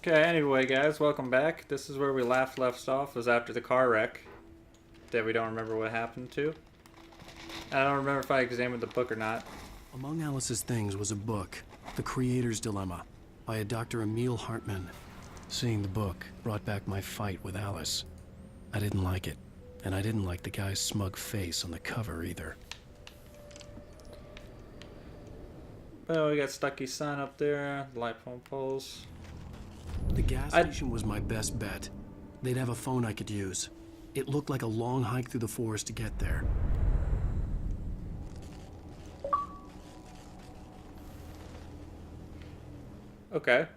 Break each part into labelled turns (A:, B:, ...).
A: Okay, anyway, guys, welcome back. This is where we left off, was after the car wreck that we don't remember what happened to. I don't remember if I examined the book or not.
B: Among Alice's things was a book, The Creator's Dilemma, by a Dr. Emil Hartman. Seeing the book brought back my fight with Alice. I didn't like it, and I didn't like the guy's smug face on the cover either.
A: Well, we got Stucky's sign up there, light pole poles.
B: The gas station was my best bet. They'd have a phone I could use. It looked like a long hike through the forest to get there.
A: Okay.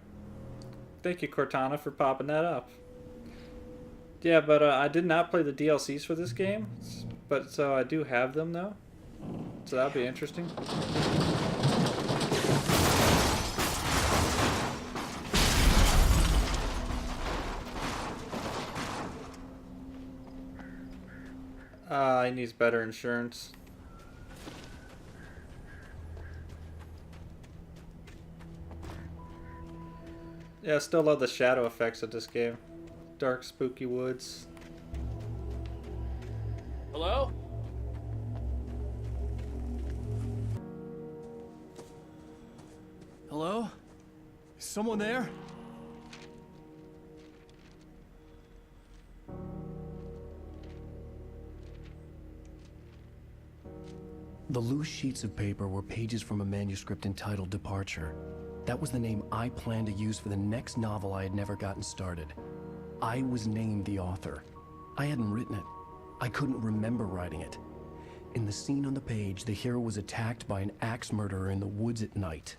A: Thank you, Cortana, for popping that up. Yeah, but I did not play the DLCs for this game, but so I do have them though. So that'll be interesting. He needs better insurance. Yeah, I still love the shadow effects of this game. Dark, spooky woods.
C: Hello?
B: Hello? Is someone there? The loose sheets of paper were pages from a manuscript entitled Departure. That was the name I planned to use for the next novel I had never gotten started. I was named the author. I hadn't written it. I couldn't remember writing it. In the scene on the page, the hero was attacked by an axe murderer in the woods at night.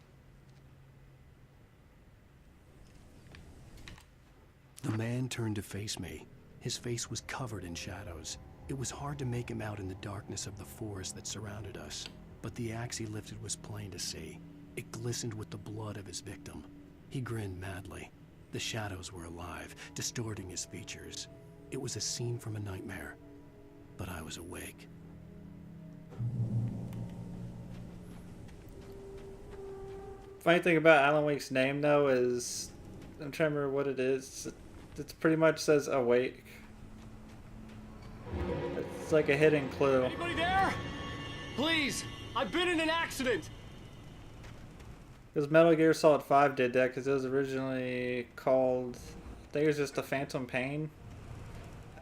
B: The man turned to face me. His face was covered in shadows. It was hard to make him out in the darkness of the forest that surrounded us, but the axe he lifted was plain to see. It glistened with the blood of his victim. He grinned madly. The shadows were alive, distorting his features. It was a scene from a nightmare, but I was awake.
A: Funny thing about Alan Wake's name though is, I'm trying to remember what it is. It pretty much says awake. It's like a hidden clue.
C: Anybody there? Please, I've been in an accident.
A: Because Metal Gear Solid 5 did that, because it was originally called, I think it was just the Phantom Pain,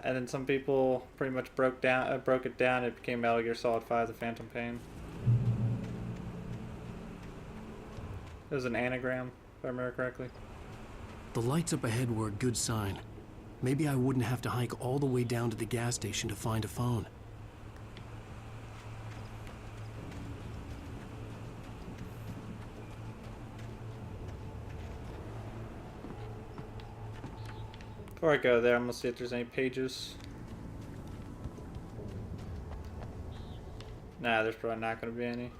A: and then some people pretty much broke it down. It became Metal Gear Solid 5: The Phantom Pain. It was an anagram, if I remember correctly.
B: The lights up ahead were a good sign. Maybe I wouldn't have to hike all the way down to the gas station to find a phone.
A: Before I go there, I'm gonna see if there's any pages. Nah, there's probably not gonna be any.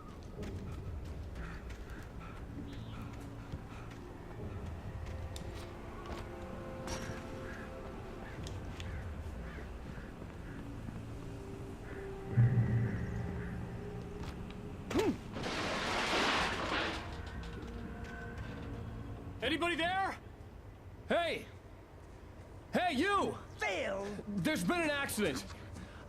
C: Anybody there? Hey! Hey, you!
D: Phil!
C: There's been an accident.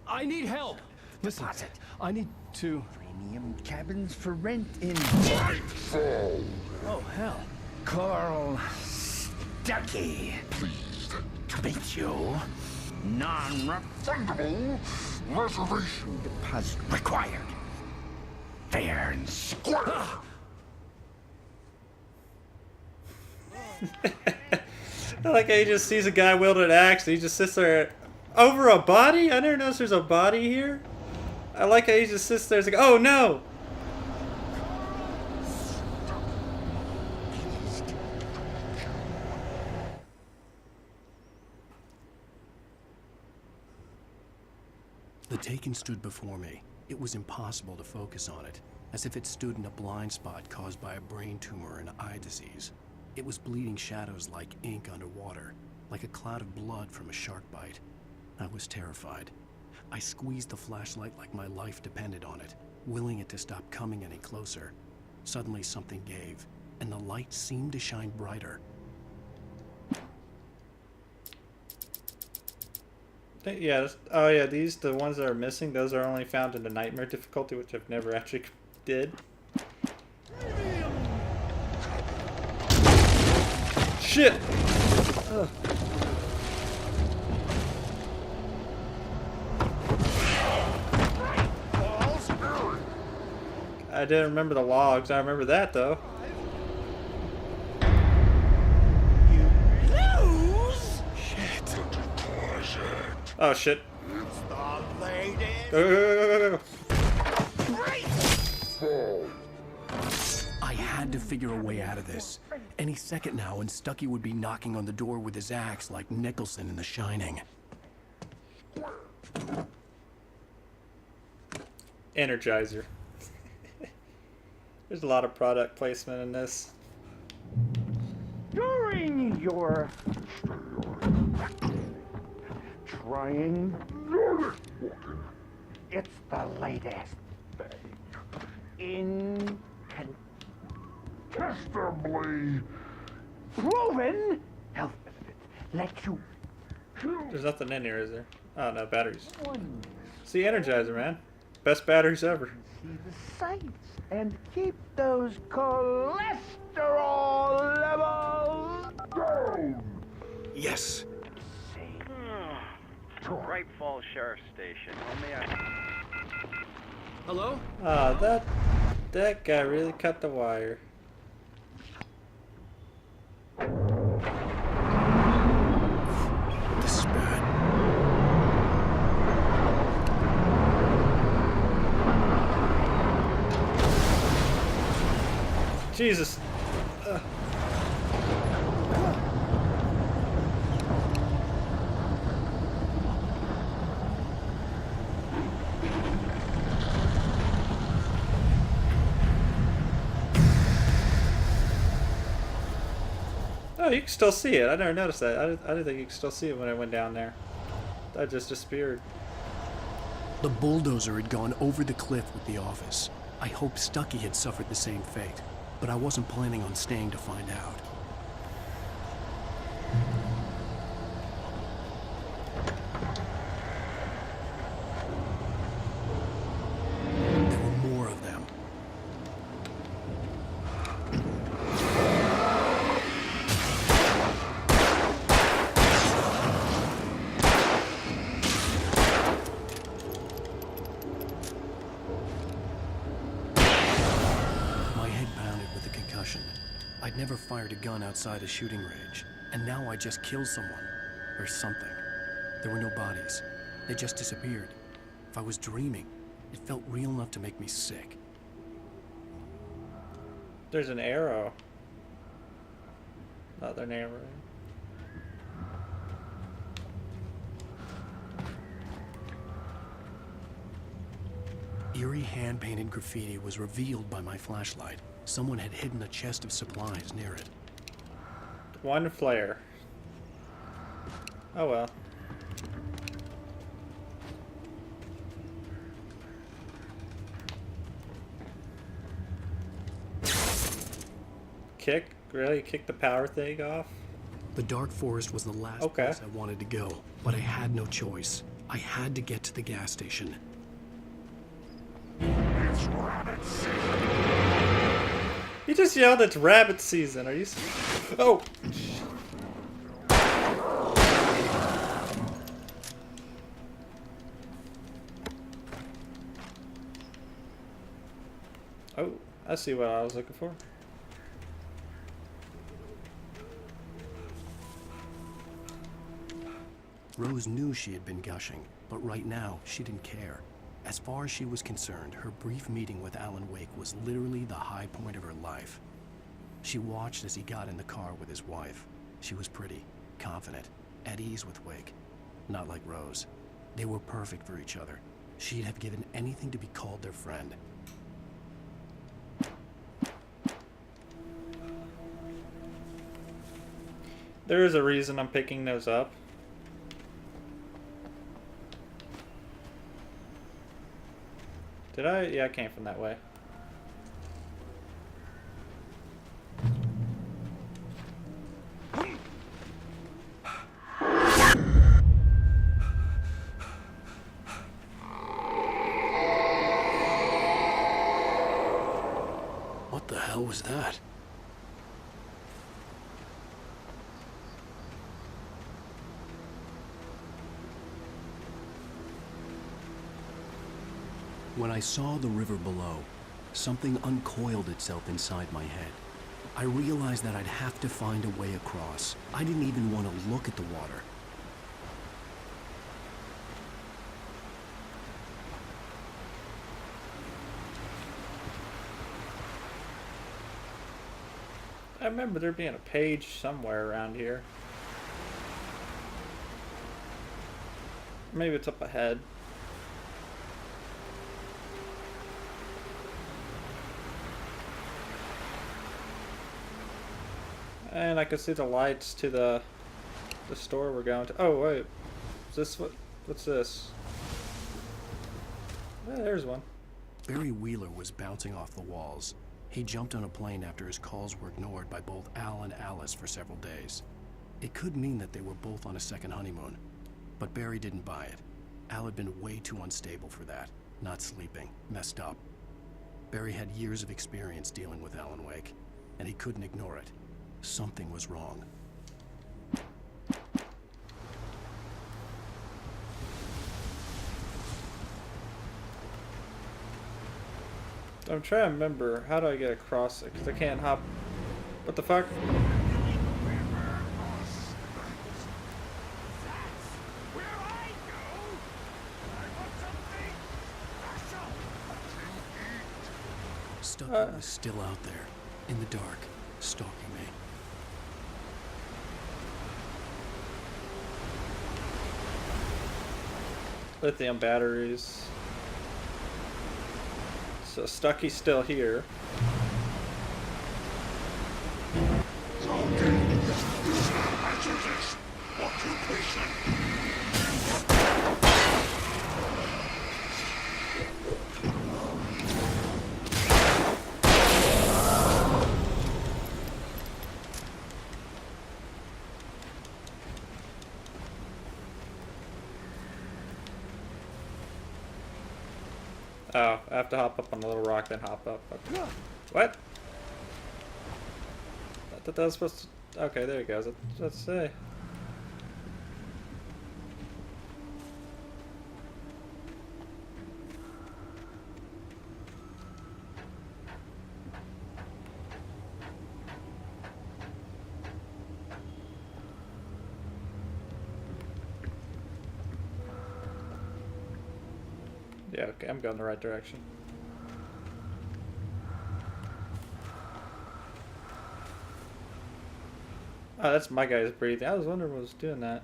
C: I need help. Listen,
D: Deposit.
C: I need to...
D: Premium cabins for rent in
E: Nightfall.
C: Oh, hell.
D: Carl Stucky.
E: Pleased
D: To meet you. Non-refundable
E: reservation.
D: deposit required. Fair and square.
A: I like how he just sees a guy wielding an axe and he just sits there over a body? I never noticed there's a body here. I like how he just sits there and like, oh no!
B: The Taken stood before me. It was impossible to focus on it, as if it stood in a blind spot caused by a brain tumor and eye disease. It was bleeding shadows like ink underwater, like a cloud of blood from a shark bite. I was terrified. I squeezed the flashlight like my life depended on it, willing it to stop coming any closer. Suddenly something gave, and the light seemed to shine brighter.
A: Yeah. Oh yeah. These the ones that are missing. Those are only found in the nightmare difficulty, which I've never actually did. Shit. Ugh. I didn't remember the logs. I remember that though. Oh shit. Go, go, go, go, go.
B: I had to figure a way out of this. Any second now, and Stucky would be knocking on the door with his axe like Nicholson in The Shining.
A: Energizer. There's a lot of product placement in this.
D: During your trying, it's the latest thing. Incontestably proven health benefits. Let you
A: There's nothing in here, is there? Oh no, batteries.
D: one
A: See, Energizer, man. Best batteries ever.
D: see the sights and keep those cholesterol levels down.
B: Yes!
F: Bright Falls Sheriff Station.
C: Hello?
A: Ah, that guy really cut the wire.
B: This is bad.
A: Jesus. Oh, you can still see it. I never noticed that. I didn't think you could still see it when I went down there. That just disappeared.
B: The bulldozer had gone over the cliff with the office. I hoped Stucky had suffered the same fate, but I wasn't planning on staying to find out. There were more of them. My head pounded with the concussion. I'd never fired a gun outside a shooting range, and now I just killed someone. Or something. There were no bodies. They just disappeared. If I was dreaming, it felt real enough to make me sick.
A: There's an arrow. Not an arrow.
B: Eerie hand-painted graffiti was revealed by my flashlight. Someone had hidden a chest of supplies near it.
A: One flare. Oh well. Kick? Really? Kick the power thing off?
B: The dark forest was the last
A: Okay.
B: place I wanted to go, but I had no choice. I had to get to the gas station.
A: You just yelled it's rabbit season. Are you? Oh. Oh, I see what I was looking for.
B: Rose knew she had been gushing, but right now, she didn't care. As far as she was concerned, her brief meeting with Alan Wake was literally the high point of her life. She watched as he got in the car with his wife. She was pretty, confident, at ease with Wake. Not like Rose. They were perfect for each other. She'd have given anything to be called their friend.
A: There is a reason I'm picking those up. Did I? Yeah, I came from that way.
B: hell was that? When I saw the river below, something uncoiled itself inside my head. I realized that I'd have to find a way across. I didn't even want to look at the water.
A: I remember there being a page somewhere around here. Maybe it's up ahead. And I can see the lights to the store we're going to. Oh wait, is this what's this? There's one.
B: Barry Wheeler was bouncing off the walls. He jumped on a plane after his calls were ignored by both Al and Alice for several days. It could mean that they were both on a second honeymoon, but Barry didn't buy it. Al had been way too unstable for that, not sleeping, messed up. Barry had years of experience dealing with Alan Wake, and he couldn't ignore it. Something was wrong.
A: I'm trying to remember, how do I get across it? Because I can't hop. What the fuck?
B: Stucky was still out there, in the dark, stalking me.
A: Lithium batteries. So Stucky's still here. Oh, I have to hop up on a little rock, then hop up. Okay. What? I thought that was supposed to... Okay, there it goes. Let's see. Yeah, okay, I'm going the right direction. Oh, that's my guy's breathing. I was wondering what was doing that.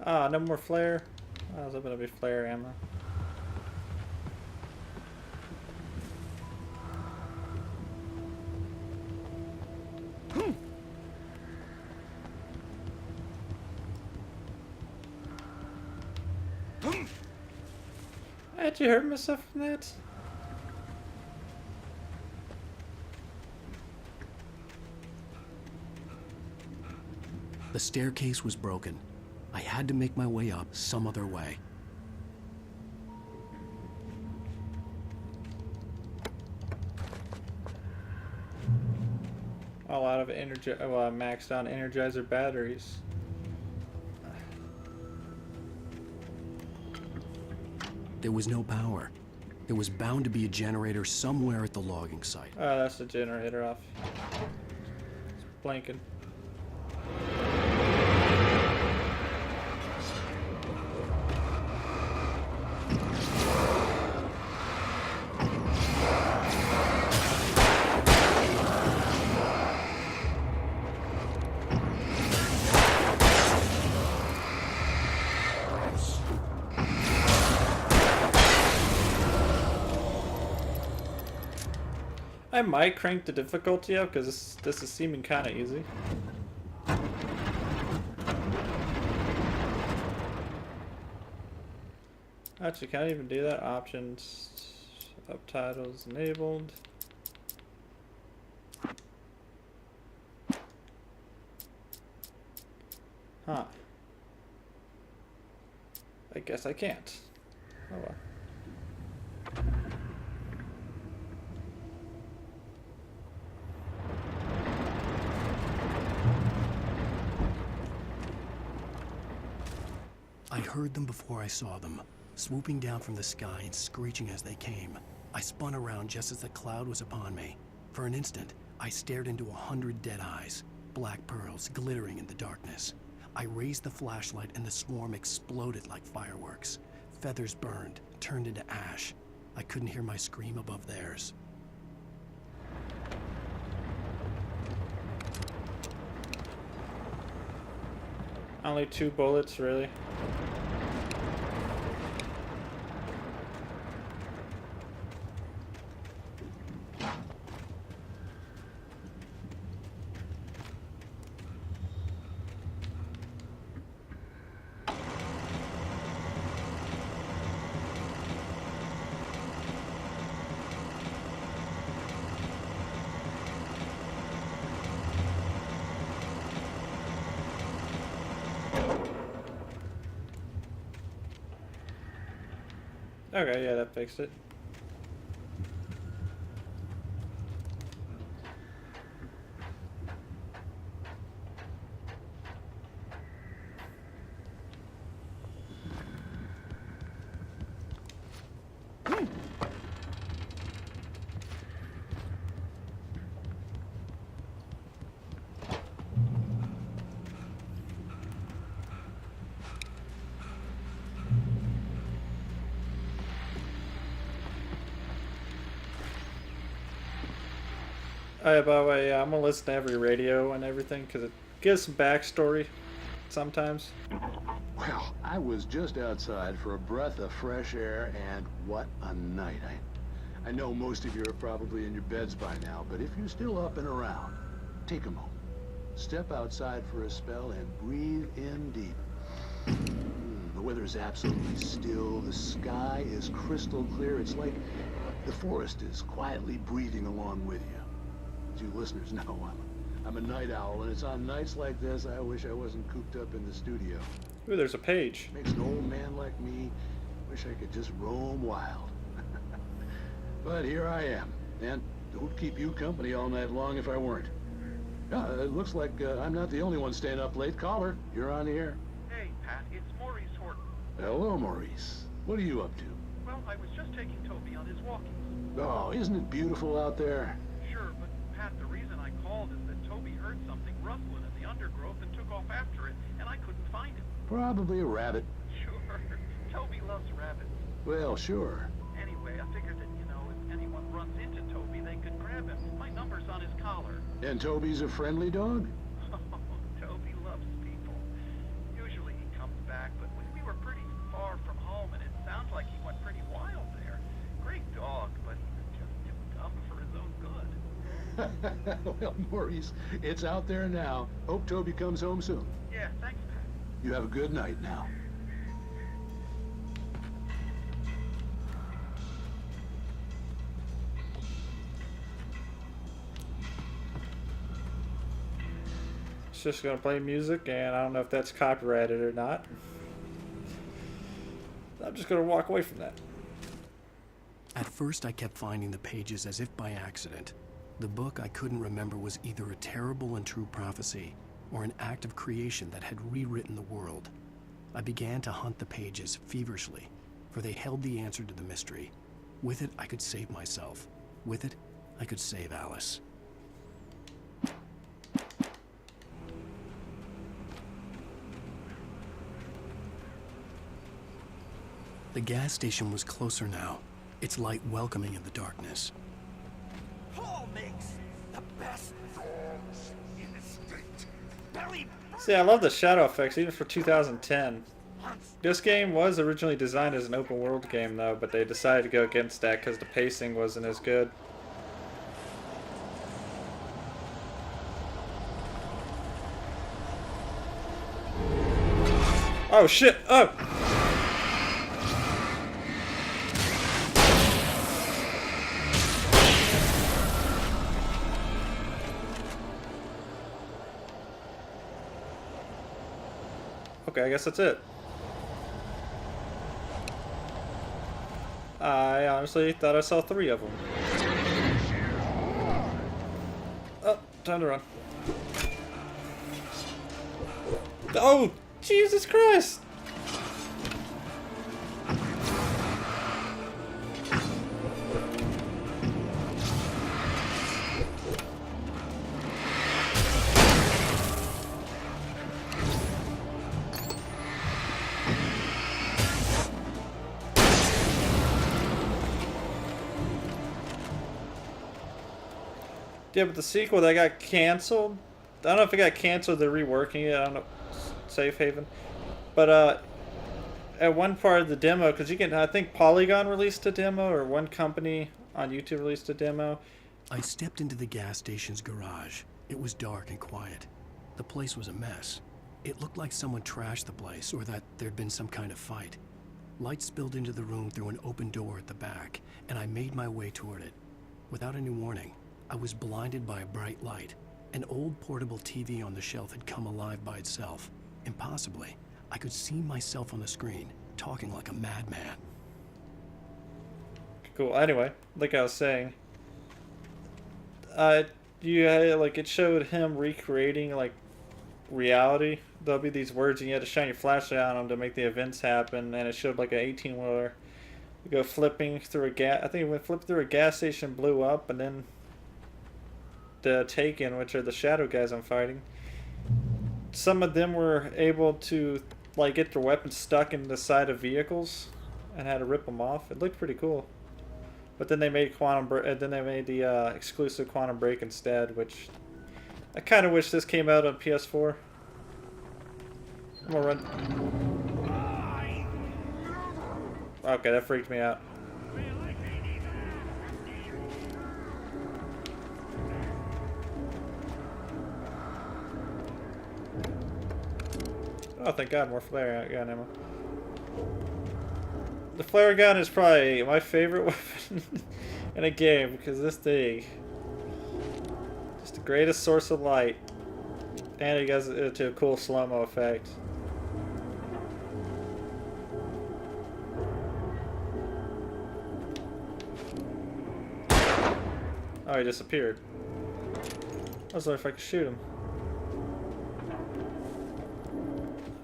A: Ah, no more flare. I was hoping to be flare ammo. Did you hurt myself from that?
B: The staircase was broken. I had to make my way up some other way.
A: All out of maxed on Energizer batteries.
B: There was no power. There was bound to be a generator somewhere at the logging site.
A: Oh, that's the generator off. It's blinking. I might crank the difficulty up because this is seeming kind of easy. Actually, can't even do that. Options, subtitles enabled. Huh. I guess I can't. Oh well.
B: I heard them before I saw them, swooping down from the sky and screeching as they came. I spun around just as the cloud was upon me. For an instant, I stared into 100 dead eyes, black pearls glittering in the darkness. I raised the flashlight and the swarm exploded like fireworks. Feathers burned, turned into ash. I couldn't hear my scream above theirs.
A: Only 2 bullets, really? Okay, yeah, that fixed it. Oh, yeah, by the way, I'm gonna listen to every radio and everything because it gives some backstory sometimes.
G: Well, I was just outside for a breath of fresh air, and what a night. I know most of you are probably in your beds by now, but if you're still up and around, take a moment. Step outside for a spell and breathe in deep. The weather is absolutely still. The sky is crystal clear. It's like the forest is quietly breathing along with you. As you listeners know, I'm a night owl, and it's on nights like this I wish I wasn't cooped up in the studio.
A: Ooh, there's a page.
G: Makes an old man like me wish I could just roam wild. But here I am, and don't keep you company all night long if I weren't. It looks like I'm not the only one staying up late. Caller, you're on the air.
F: Hey, Pat, it's Maurice Horton.
G: Hello, Maurice. What are you up to?
F: Well, I was just taking Toby on his walkies.
G: Oh, isn't it beautiful out there?
F: Sure, but Pat, the reason I called is that Toby heard something rustling in the undergrowth and took off after it, and I couldn't find it.
G: Probably a rabbit.
F: Sure, Toby loves rabbits.
G: Well, sure.
F: Anyway, I figured that, if anyone runs into Toby, they could grab him. My number's on his collar.
G: And Toby's a friendly dog?
F: Toby loves people. Usually he comes back, but we were pretty far from home, and it sounds like he went pretty wild there. Great dog, but he was just too dumb for his own good.
G: Well, Maurice, it's out there now. Hope Toby comes home soon.
F: Yeah, thanks, Pat.
G: You have a good night now.
A: It's just gonna play music, and I don't know if that's copyrighted or not. I'm just gonna walk away from that.
B: At first, I kept finding the pages as if by accident. The book I couldn't remember was either a terrible and true prophecy or an act of creation that had rewritten the world. I began to hunt the pages feverishly, for they held the answer to the mystery. With it, I could save myself. With it, I could save Alice. The gas station was closer now, its light welcoming in the darkness.
H: Paul makes the best dogs in the state. Barry
A: See, I love the shadow effects, even for 2010. This game was originally designed as an open world game, though, but they decided to go against that because the pacing wasn't as good. Oh shit! Oh! Okay, I guess that's it. I honestly thought I saw 3 of them. Oh, time to run. Oh, Jesus Christ! Yeah, but the sequel that got canceled, I don't know if it got canceled, they're reworking it, I don't know, Safe Haven. But at one part of the demo, because you can, I think Polygon released a demo, or one company on YouTube released a demo.
B: I stepped into the gas station's garage. It was dark and quiet. The place was a mess. It looked like someone trashed the place, or that there'd been some kind of fight. Light spilled into the room through an open door at the back, and I made my way toward it. Without any warning, I was blinded by a bright light. An old portable TV on the shelf had come alive by itself. Impossibly, I could see myself on the screen, talking like a madman.
A: Cool. Anyway, like I was saying, it showed him recreating like reality. There'll be these words, and you had to shine your flashlight on them to make the events happen. And it showed like an 18-wheeler go flipping through a gas. I think it went flip through a gas station, blew up, and then the Taken, which are the shadow guys I'm fighting, some of them were able to like get their weapons stuck in the side of vehicles and had to rip them off. It looked pretty cool. But then they made the exclusive Quantum Break instead, which I kind of wish this came out on PS4. I'm gonna run. Okay, that freaked me out. Oh, thank God, more flare gun ammo. The flare gun is probably my favorite weapon in a game, because this thing, just the greatest source of light, and it gets it to a cool slow-mo effect. Oh, he disappeared. I was wondering if I could shoot him.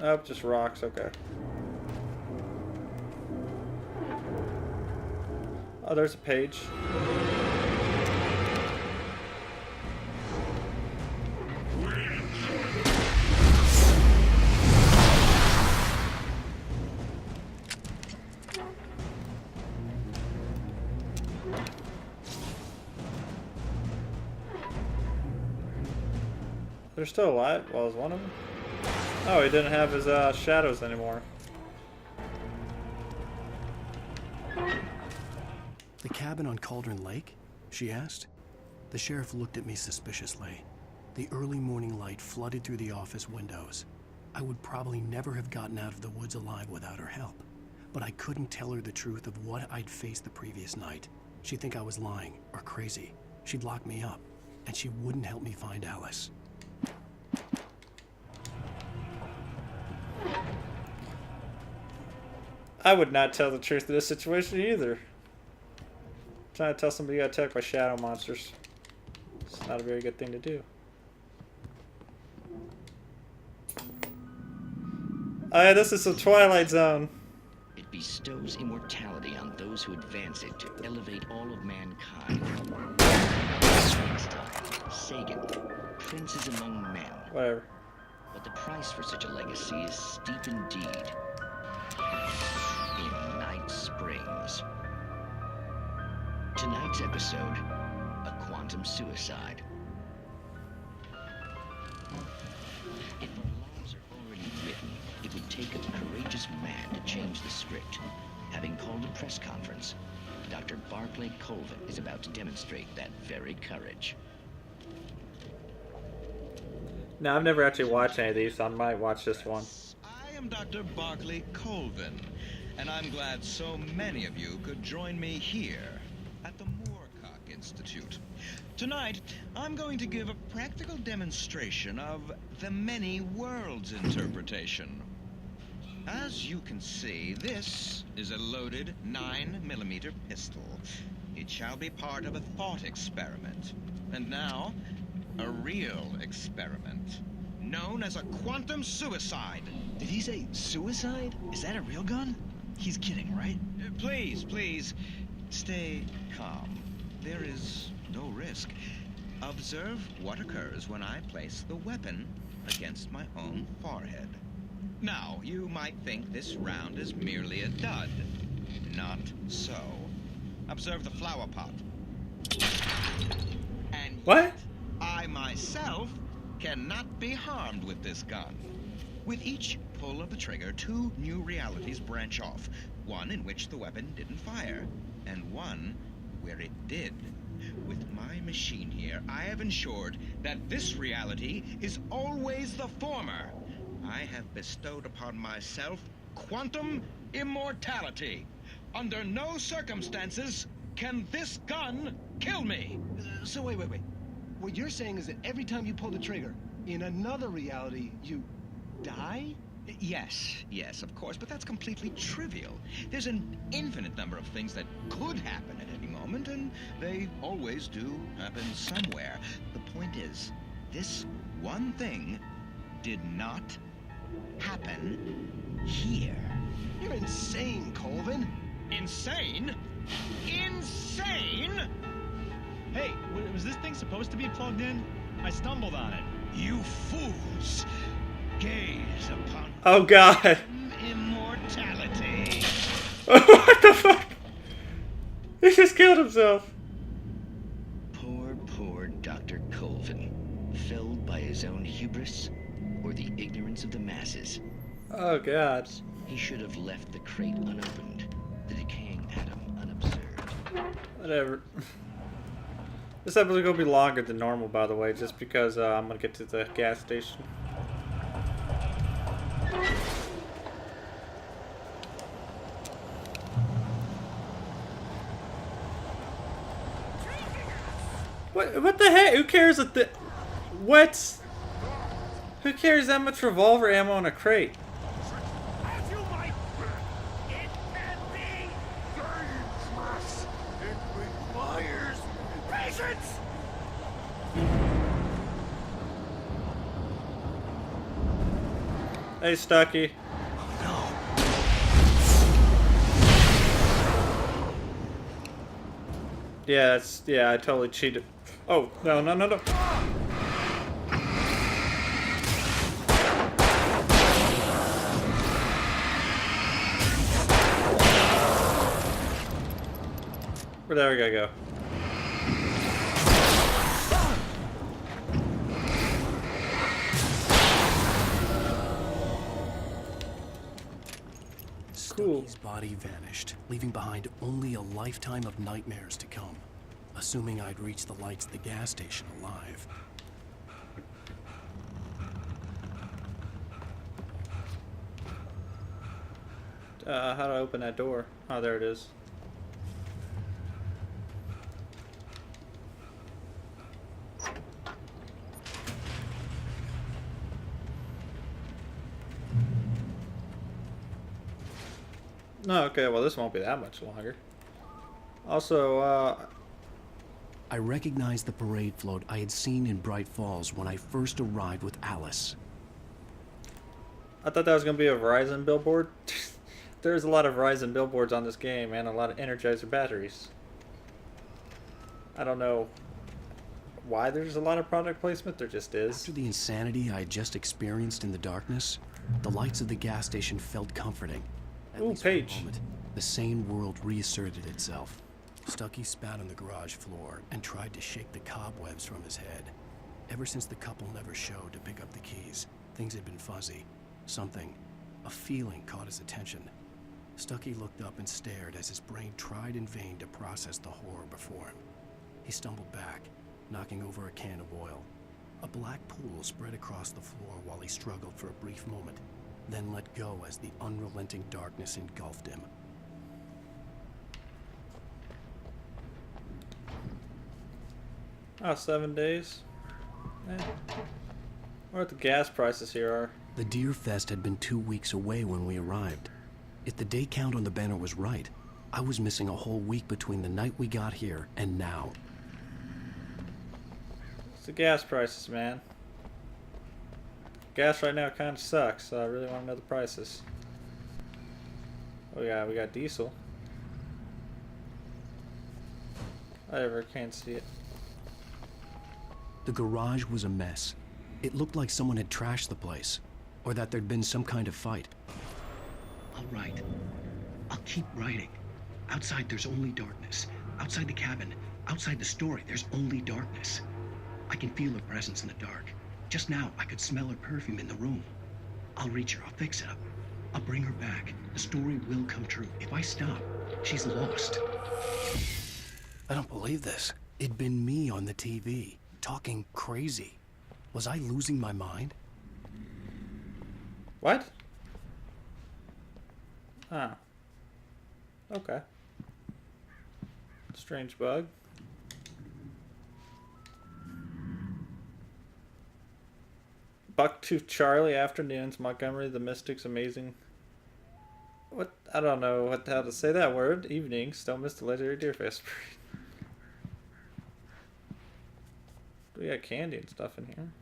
A: Oh, just rocks, okay. Oh, there's a page. They're still alive? Well, is one of them? Oh, he didn't have his shadows anymore.
B: The cabin on Cauldron Lake? She asked. The sheriff looked at me suspiciously. The early morning light flooded through the office windows. I would probably never have gotten out of the woods alive without her help. But I couldn't tell her the truth of what I'd faced the previous night. She'd think I was lying or crazy. She'd lock me up, and she wouldn't help me find Alice.
A: I would not tell the truth in this situation either. Trying to tell somebody you got attacked by shadow monsters. It's not a very good thing to do. Oh yeah, this is some Twilight Zone.
I: It bestows immortality on those who advance it to elevate all of mankind. Einstein, Sagan, princes among men.
A: Whatever.
I: But the price for such a legacy is steep indeed. In Night Springs. Tonight's episode, a quantum suicide. If the laws are already written, it would take a courageous man to change the script. Having called a press conference, Dr. Barclay Colvin is about to demonstrate that very courage.
A: No, I've never actually watched any of these, so I might watch this one.
J: I am Dr. Barclay Colvin, and I'm glad so many of you could join me here at the Moorcock Institute. Tonight, I'm going to give a practical demonstration of the many worlds interpretation. As you can see, this is a loaded 9mm pistol. It shall be part of a thought experiment. And now, a real experiment, known as a quantum suicide.
I: Did he say suicide? Is that a real gun? He's kidding, right?
J: Please, please, stay calm. There is no risk. Observe what occurs when I place the weapon against my own forehead. Now, you might think this round is merely a dud. Not so. Observe the flower pot. And
A: What?
J: yet, I myself cannot be harmed with this gun. With each pull of the trigger, 2 new realities branch off. One in which the weapon didn't fire, and one where it did. With my machine here, I have ensured that this reality is always the former. I have bestowed upon myself quantum immortality. Under no circumstances can this gun kill me.
B: So wait. What you're saying is that every time you pull the trigger, in another reality, you die?
J: Yes, of course, but that's completely trivial. There's an infinite number of things that could happen at any moment, and they always do happen somewhere. The point is, this one thing did not happen here.
B: You're insane, Colvin.
J: Insane? Insane?
C: Hey, was this thing supposed to be plugged in? I stumbled on it.
J: You fools! Gaze upon
A: Oh god.
J: immortality.
A: What the fuck? He just killed himself.
I: Poor Dr. Colvin. Felled by his own hubris or the ignorance of the masses.
A: Oh god.
I: He should have left the crate unopened, the decaying atom unobserved.
A: Whatever. This episode's gonna be longer than normal, by the way, just because I'm gonna get to the gas station. What the heck? Who cares that the... What? Who cares that much revolver ammo in a crate?
H: As you might bet, it can be dangerous. It requires patience.
A: Hey, Stucky. Yeah, I totally cheated. Oh, no. There we go. Cool.
B: Stucky's body vanished, leaving behind only a lifetime of nightmares to come. Assuming I'd reach the lights at the gas station alive.
A: How do I open that door? Oh, there it is. No, okay, well this won't be that much longer. Also,
B: I recognized the parade float I had seen in Bright Falls when I first arrived with Alice.
A: I thought that was going to be a Verizon billboard. There's a lot of Verizon billboards on this game and a lot of Energizer batteries. I don't know why there's a lot of product placement, there just is.
B: After the insanity I had just experienced in the darkness, the lights of the gas station felt comforting. At
A: Ooh,
B: least for a
A: Paige.
B: moment, the sane world reasserted itself. Stucky spat on the garage floor and tried to shake the cobwebs from his head. Ever since the couple never showed to pick up the keys, things had been fuzzy. Something, a feeling caught his attention. Stucky looked up and stared as his brain tried in vain to process the horror before him. He stumbled back, knocking over a can of oil. A black pool spread across the floor while he struggled for a brief moment, then let go as the unrelenting darkness engulfed him.
A: Oh, 7 days. I wonder what the gas prices here are.
B: The Deer Fest had been 2 weeks away when we arrived. If the day count on the banner was right, I was missing a whole week between the night we got here and now.
A: It's the gas prices, man. Gas right now kind of sucks, so I really want to know the prices. Oh yeah, we got diesel. I ever can't see it.
B: The garage was a mess. It looked like someone had trashed the place, or that there'd been some kind of fight.
K: I'll write. I'll keep writing. Outside, there's only darkness. Outside the cabin, outside the story, there's only darkness. I can feel her presence in the dark. Just now, I could smell her perfume in the room. I'll reach her. I'll fix it up. I'll bring her back. The story will come true. If I stop, she's lost.
B: I don't believe this. It'd been me on the TV, talking crazy. Was I losing my mind?
A: What? Ah. Okay. Strange bug. Bucktooth Charlie, Afternoons, Montgomery, The Mystics, Amazing. What? I don't know how to say that word. Evenings, Don't Miss the Legendary Deerfest Parade. We got candy and stuff in here.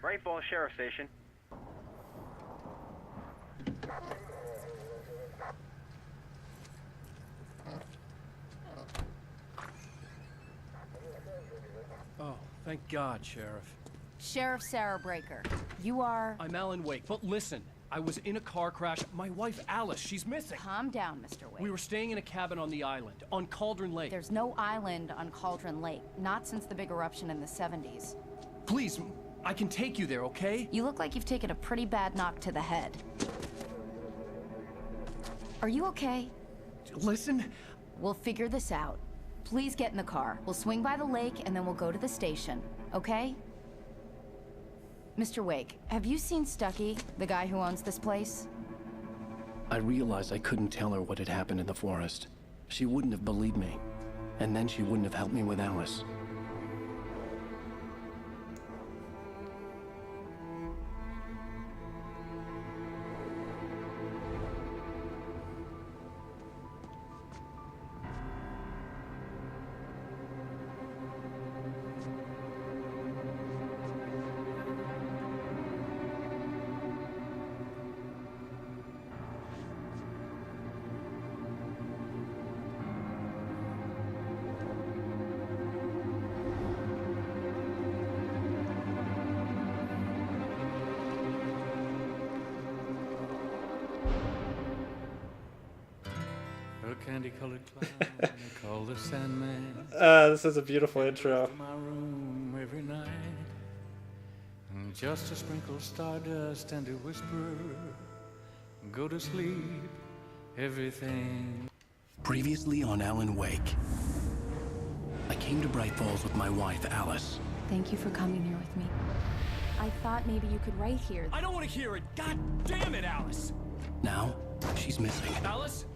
F: Bright Falls Sheriff Station.
L: Oh, thank God, Sheriff.
M: Sheriff Sarah Breaker. You are...
L: I'm Alan Wake, but listen. I was in a car crash. My wife, Alice, she's missing.
M: Calm down, Mr. Wake.
L: We were staying in a cabin on the island, on Cauldron Lake.
M: There's no island on Cauldron Lake. Not since the big eruption in the 70s.
L: Please, I can take you there, okay?
M: You look like you've taken a pretty bad knock to the head. Are you okay?
L: Listen.
M: We'll figure this out. Please get in the car. We'll swing by the lake and then we'll go to the station, okay? Mr. Wake, have you seen Stucky, the guy who owns this place?
B: I realized I couldn't tell her what had happened in the forest. She wouldn't have believed me. And then she wouldn't have helped me with Alice.
N: Candy-colored clown called the Sandman.
A: This is a beautiful intro.
N: To my room every night, and just to sprinkle stardust and to whisper, go to sleep, everything.
B: Previously on Alan Wake, I came to Bright Falls with my wife, Alice.
M: Thank you for coming here with me. I thought maybe you could write here.
L: I don't want to hear it. God damn it, Alice.
B: Now, she's missing.
L: Alice?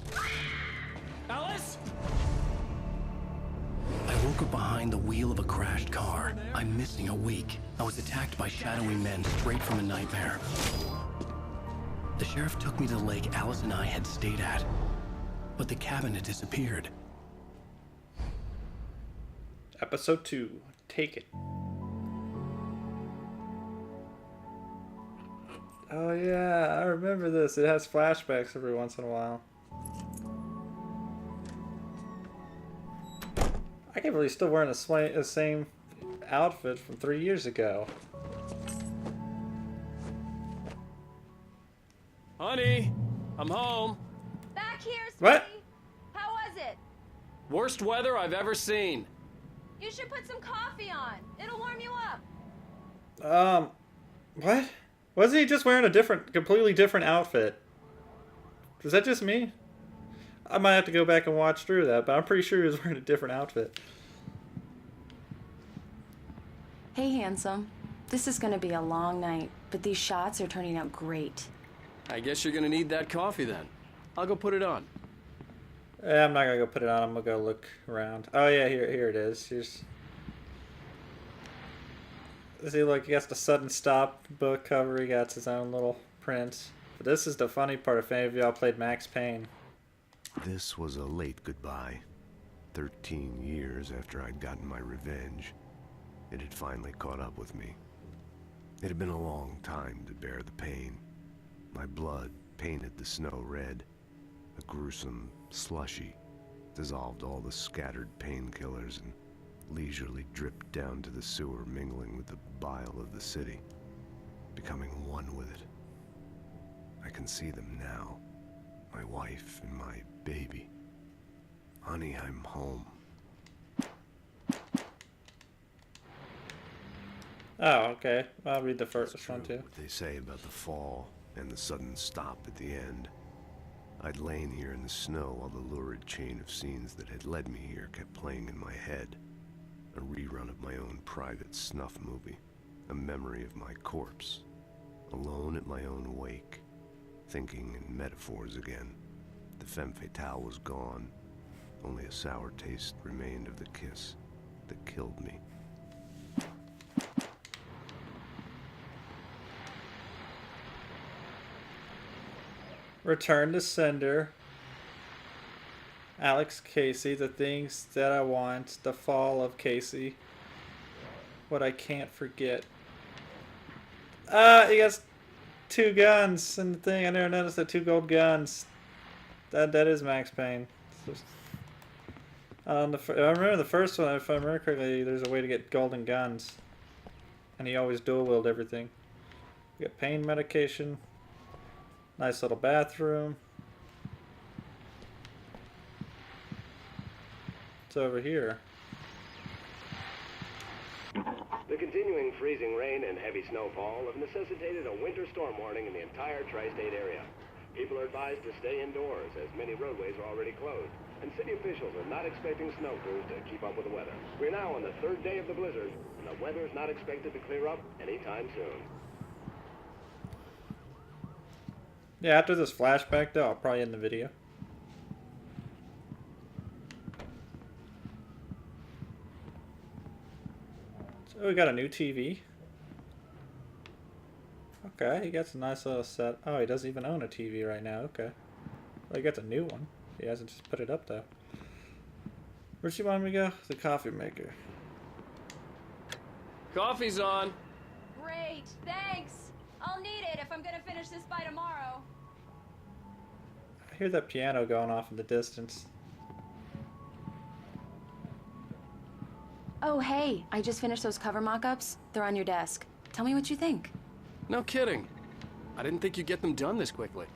L: Alice?
B: I woke up behind the wheel of a crashed car. I'm missing a week. I was attacked by shadowy men straight from a nightmare. The sheriff took me to the lake Alice and I had stayed at, but the cabin had disappeared.
A: Episode 2. Take it. Oh yeah, I remember this. It has flashbacks every once in a while. I can't believe he's still wearing the same outfit from 3 years ago.
L: Honey, I'm home.
M: Back here, sweetie.
A: What?
M: How was it?
L: Worst weather I've ever seen.
M: You should put some coffee on. It'll warm you up.
A: What? Wasn't he just wearing a completely different outfit? Is that just me? I might have to go back and watch through that, but I'm pretty sure he was wearing a different outfit.
O: Hey, handsome. This is gonna be a long night, but these shots are turning out great.
L: I guess you're gonna need that coffee then. I'll go put it on.
A: Yeah, I'm not gonna go put it on. I'm gonna go look around. Oh yeah, here it is. See, look, he got the sudden stop book cover. He got his own little print. But this is the funny part if any of y'all played Max Payne.
B: This was a late goodbye. 13 years after I'd gotten my revenge, it had finally caught up with me. It had been a long time to bear the pain. My blood painted the snow red. A gruesome slushy dissolved all the scattered painkillers and leisurely dripped down to the sewer, mingling with the bile of the city, becoming one with it. I can see them now, my wife and my baby. Honey, I'm home.
A: Oh, okay. I'll read the first one too.
B: What they say about the fall and the sudden stop at the end. I'd lain here in the snow while the lurid chain of scenes that had led me here kept playing in my head. A rerun of my own private snuff movie. A memory of my corpse. Alone at my own wake. Thinking in metaphors again. The femme fatale was gone. Only a sour taste remained of the kiss that killed me.
A: Return to Sender. Alex Casey, The Things That I Want, The Fall of Casey. What I Can't Forget. He has 2 guns in the thing. I never noticed the 2 gold guns. That is Max Payne. I remember the first one, if I remember correctly, there's a way to get golden guns. And he always dual wield everything. You get pain medication. Nice little bathroom. It's over here.
P: The continuing freezing rain and heavy snowfall have necessitated a winter storm warning in the entire tri-state area. People are advised to stay indoors as many roadways are already closed, and city officials are not expecting snow crews to keep up with the weather. We're now on the 3rd day of the blizzard, and the weather is not expected to clear up anytime soon.
A: Yeah, after this flashback though, I'll probably end the video. So we got a new TV. Okay, he gets a nice little set. Oh, he doesn't even own a TV right now. Okay. Well, he gets a new one. He hasn't just put it up though. Where'd she want me to go? The coffee maker.
L: Coffee's on.
Q: Great, thanks. I'll need it if I'm gonna finish this by tomorrow.
A: I hear that piano going off in the distance.
O: Oh, hey, I just finished those cover mock-ups. They're on your desk. Tell me what you think.
L: No kidding. I didn't think you'd get them done this quickly.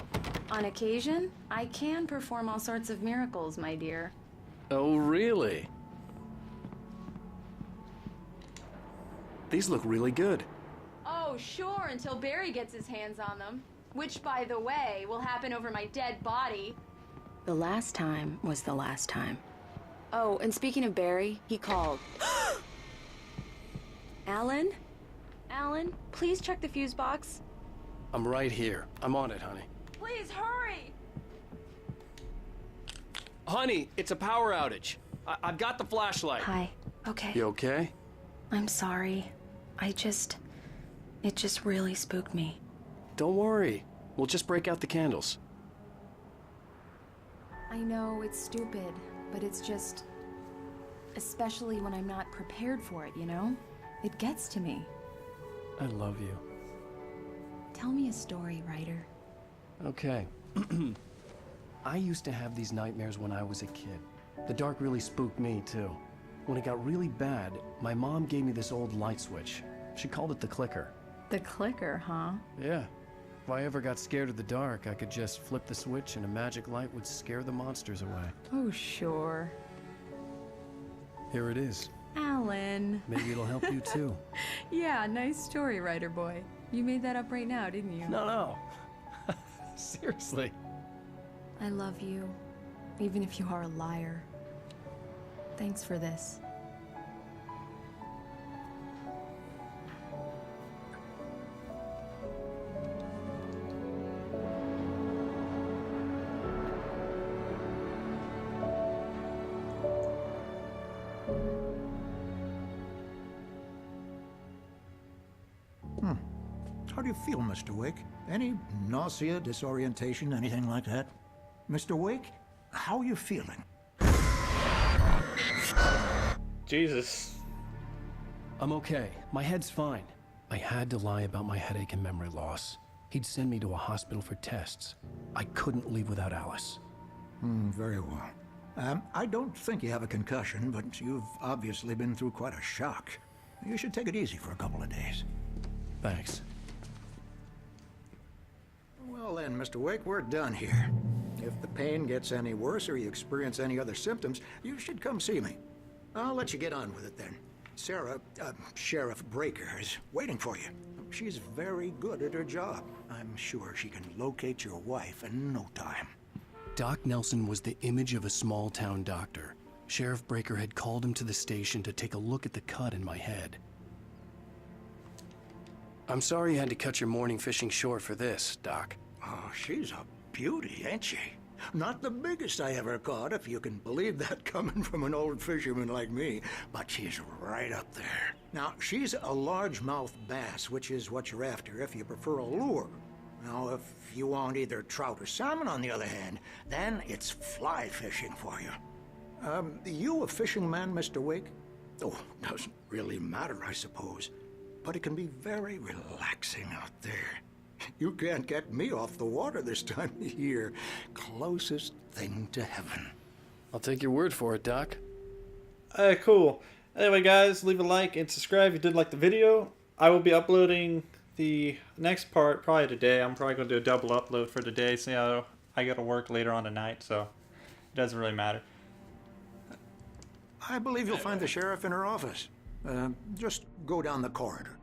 O: On occasion, I can perform all sorts of miracles, my dear.
L: Oh, really?
B: These look really good.
Q: Oh, sure, until Barry gets his hands on them. Which, by the way, will happen over my dead body.
O: The last time was the last time. Oh, and speaking of Barry, he called. Alan? Alan, please check the fuse box.
L: I'm right here. I'm on it, honey.
Q: Please hurry!
L: Honey, it's a power outage. I've got the flashlight.
O: Hi. Okay.
L: You okay?
O: I'm sorry. It just really spooked me.
L: Don't worry. We'll just break out the candles.
M: I know it's stupid, but it's just... especially when I'm not prepared for it, you know? It gets to me.
L: I love you.
M: Tell me a story, writer.
L: Okay. I used to have these nightmares when I was a kid. The dark really spooked me, too. When it got really bad, my mom gave me this old light switch. She called it the clicker.
M: The clicker, huh?
L: Yeah. If I ever got scared of the dark, I could just flip the switch and a magic light would scare the monsters away.
M: Oh, sure.
L: Here it is.
M: Alan.
L: Maybe it'll help you, too.
M: Yeah, nice story, writer boy. You made that up right now, didn't you?
L: No. Seriously.
M: I love you, even if you are a liar. Thanks for this.
R: How do you feel, Mr. Wake? Any nausea, disorientation, anything like that? Mr. Wake, how are you feeling?
A: Jesus.
L: I'm okay. My head's fine. I had to lie about my headache and memory loss. He'd send me to a hospital for tests. I couldn't leave without Alice.
R: Very well. I don't think you have a concussion, but you've obviously been through quite a shock. You should take it easy for a couple of days.
L: Thanks.
R: Well then, Mr. Wake, we're done here. If the pain gets any worse or you experience any other symptoms, you should come see me. I'll let you get on with it then. Sarah, Sheriff Breaker, is waiting for you. She's very good at her job. I'm sure she can locate your wife in no time.
B: Doc Nelson was the image of a small-town doctor. Sheriff Breaker had called him to the station to take a look at the cut in my head. I'm sorry you had to cut your morning fishing short for this, Doc.
R: Oh, she's a beauty, ain't she? Not the biggest I ever caught, if you can believe that coming from an old fisherman like me, but she's right up there. Now, she's a largemouth bass, which is what you're after if you prefer a lure. Now, if you want either trout or salmon, on the other hand, then it's fly fishing for you. You a fishing man, Mr. Wake? Oh, doesn't really matter, I suppose. But it can be very relaxing out there. You can't get me off the water this time of year. Closest thing to heaven.
L: I'll take your word for it, Doc.
A: Cool. Anyway, guys, leave a like and subscribe if you did like the video. I will be uploading the next part probably today. I'm probably going to do a double upload for today. See how I got to work later on tonight, so it doesn't really matter.
R: I believe you'll find the sheriff in her office. Just go down the corridor.